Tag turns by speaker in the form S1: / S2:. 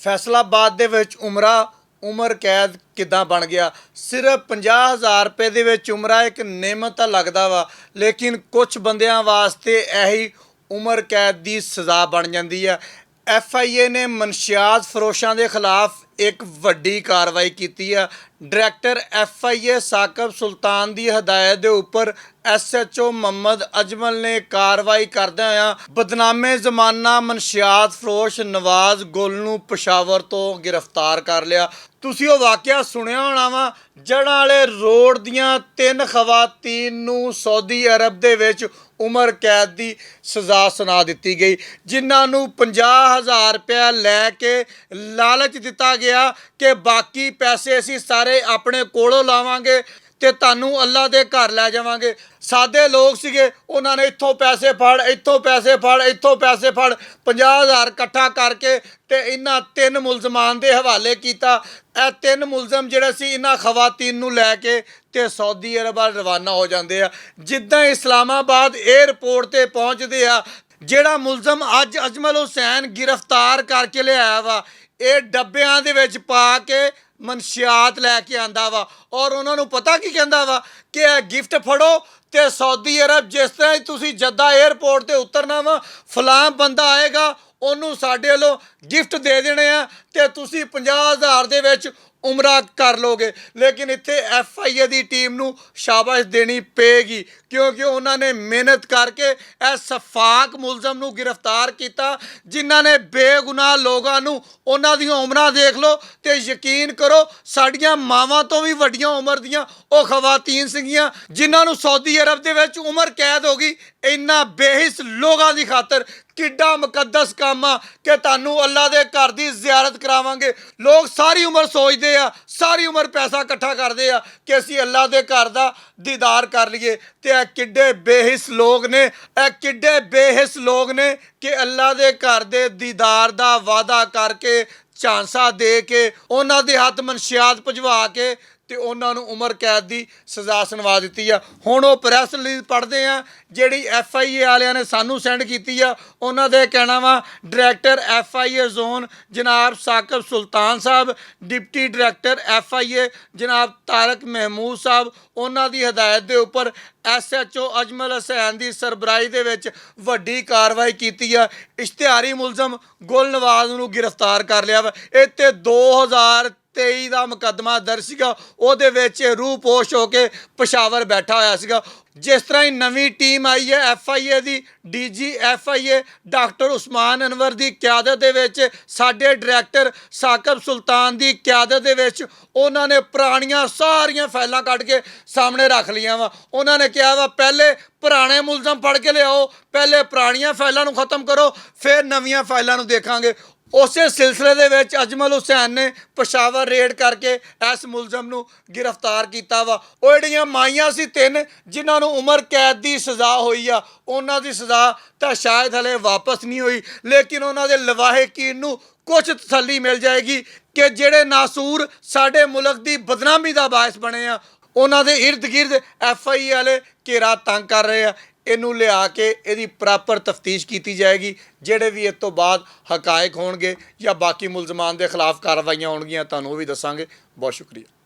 S1: फैसलाबाद ਦੇ ਵਿੱਚ उम्र कैद किदां बन गया। सिर्फ 50,000 रुपए ਦੇ ਵਿੱਚ उम्रा एक नियमत ਤਾਂ लगदा वा, लेकिन कुछ बंदियां वास्ते यही उम्र कैद की सज़ा बन जाती है। FIA ने मनशियात फरोशों के खिलाफ एक वड्डी कार्रवाई की है। डायरैक्टर FIA साकिब सुल्तान की हदायत के उपर SHO मोहम्मद अजमल ने कार्रवाई करदे होया बदनामे जमाना मनशियात फरोश नवाज गुल नूं पेशावर तो गिरफ्तार कर लिया। तुसीं वो वाक़या सुनिया होना वा, जड़ा वाले रोड दियां 3 खवातीन नूं सऊदी अरब दे विच उम्र कैद की सज़ा सुना दी गई, जिन्हां नूं 50,000 रुपया लैके लालच दिता गया कि बाकी पैसे असीं सारे अपने कोलों लावांगे ते तानू अल्लाह दे घर लै जावांगे। सादे लोग सीगे, उन्होंने इत्थों पैसे फड़, इत्थों पैसे फड़, इत्थों पैसे फड़, 50,000 इकट्ठा करके ते इन्हां 3 मुलजमान दे हवाले कीता। ਇਹ 3 मुलजम ਜਿਹੜੇ ਸੀ इन्हां खवातीन नूं लैके ते सऊदी अरब ਵੱਲ रवाना हो जाते हैं। जिद्दां इस्लामाबाद एयरपोर्ट ते पहुँचते आ, ਜਿਹੜਾ मुलजम अज अजमल हुसैन गिरफ्तार करके लिया वा, ये डब्बियां दे विच पा के मनशियात लैके आंदा वा और उन्होंने पता की कहता वा कि गिफ्ट फड़ो तो सऊदी अरब जिस तरह तुसी जद्दा एयरपोर्ट ते उतरना वा, फलां बंदा आएगा ਉਹਨੂੰ ਸਾਡੇ ਵੱਲੋਂ गिफ्ट दे देने आ ते तुसी 50,000 ਦੇ ਵਿੱਚ उमरा कर लोगे। लेकिन इत्थे FIA की टीम नूं शाबाश देनी पेगी, क्योंकि उन्होंने मेहनत करके इस सफाक मुलजम नूं गिरफ्तार किया, जिन्हां ने बेगुनाह लोगों नूं उन्हां दियां उमरां देख लो तो यकीन करो साड़ियां मावां तो भी वड्डियां उम्र दियां वो खवातीन सीगियां जिन्हां नूं सऊदी अरब दे विच उम्र कैद हो गई। इन्हां बेहिस लोगों की खातर किड्डा मुकद्दस काम आ कि तुहानूं अल्लाह दे घर दी ज़ियारत करावांगे। लोग सारी उम्र सोचते आ, सारी उम्र पैसा इकट्ठा करते आ कि असीं अल्लाह दे घर दा दीदार कर लीए, ते ए किड्डे बेहिस लोग ने, ए किड्डे बेहिस लोग ने कि अल्लाह दे घर दे दीदार दा वादा करके झांसा दे के उन्हां दे हत्थ मनशियात भजवा के ਤੇ ਉਹਨਾਂ ਨੂੰ ਉਮਰ ਕੈਦ ਦੀ ਸਜ਼ਾ ਸੁਣਵਾ ਦਿੱਤੀ ਆ। ਹੁਣ ਉਹ ਪ੍ਰੈਸ ਰਿਲੀਜ਼ ਪੜ੍ਹਦੇ ਆ ਜਿਹੜੀ FIA ਵਾਲਿਆਂ ਨੇ ਸਾਨੂੰ ਸੈਂਡ ਕੀਤੀ ਆ। ਉਹਨਾਂ ਦੇ ਕਹਿਣਾ ਵਾ ਡਾਇਰੈਕਟਰ FIA ਜ਼ੋਨ ਜਨਾਬ ਸਾਕਿਬ ਸੁਲਤਾਨ ਸਾਹਿਬ, ਡਿਪਟੀ ਡਾਇਰੈਕਟਰ FIA ਜਨਾਬ ਤਾਰਕ ਮਹਿਮੂਦ ਸਾਹਿਬ, ਉਹਨਾਂ ਦੀ ਹਦਾਇਤ ਦੇ ਉੱਪਰ SHO ਅਜਮਲ ਹੁਸੈਨ ਦੀ ਸਰਬਰਾਹੀ ਦੇ ਵਿੱਚ ਵੱਡੀ ਕਾਰਵਾਈ ਕੀਤੀ ਆ। ਇਸ਼ਤਿਹਾਰੀ ਮੁਲਜ਼ਮ ਗੁਲ ਨਵਾਜ਼ ਨੂੰ ਗ੍ਰਿਫਤਾਰ ਕਰ ਲਿਆ ਵਾ। ਇਹ ਤੇ 2023 ਦਾ ਮੁਕੱਦਮਾ ਦਰਜ ਸੀਗਾ, ਉਹਦੇ ਵਿੱਚ ਰੂਹ ਪੋਸ਼ ਹੋ ਕੇ ਪਸ਼ਾਵਰ ਬੈਠਾ ਹੋਇਆ ਸੀਗਾ। जिस तरह ही नवी टीम आई है FIA की, DG FIA doctor Usman Anwar की क्यादत दे विच, साडे डायरैक्टर साकिब सुल्तान की क्यादत दे विच उन्होंने पुरानियां सारियां फाइलां कढ़ के सामने रख लियां वा। उन्होंने कहा वा पहले पुराने मुलजम फड़ के लियाओ, पहले पुरानियां फाइलां नूं खत्म करो, फिर नवीं फाइलां नूं देखांगे। उस सिलसिले दे विच अजमल हुसैन ने पेशावर रेड करके इस मुलजम नूं गिरफ्तार किया वा। वो जिहड़ियां माइयां सी 3 जिन्हां नूं उमर कैद की सज़ा हुई आ, उन्हां दी सज़ा तो शायद हले वापस नहीं हुई, लेकिन उन्हां दे लवाहिकीन नूं कुछ तसल्ली मिल जाएगी कि जिहड़े नासूर साडे मुल्क की बदनामी का बायस बने आ, उन्हां दे इर्द गिर्द FIA वाले घेरा तंग कर रहे हैं। ਇਹਨੂੰ ਲਿਆ ਕੇ ਇਹਦੀ ਪ੍ਰੋਪਰ ਤਫਤੀਸ਼ ਕੀਤੀ ਜਾਏਗੀ। ਜਿਹੜੇ ਵੀ ਇਸ ਤੋਂ ਬਾਅਦ ਹਕਾਇਕ ਹੋਣਗੇ ਜਾਂ ਬਾਕੀ ਮੁਲਜ਼ਮਾਨ ਦੇ ਖਿਲਾਫ ਕਾਰਵਾਈਆਂ ਹੋਣਗੀਆਂ ਤੁਹਾਨੂੰ ਉਹ ਵੀ ਦੱਸਾਂਗੇ। ਬਹੁਤ ਸ਼ੁਕਰੀਆ।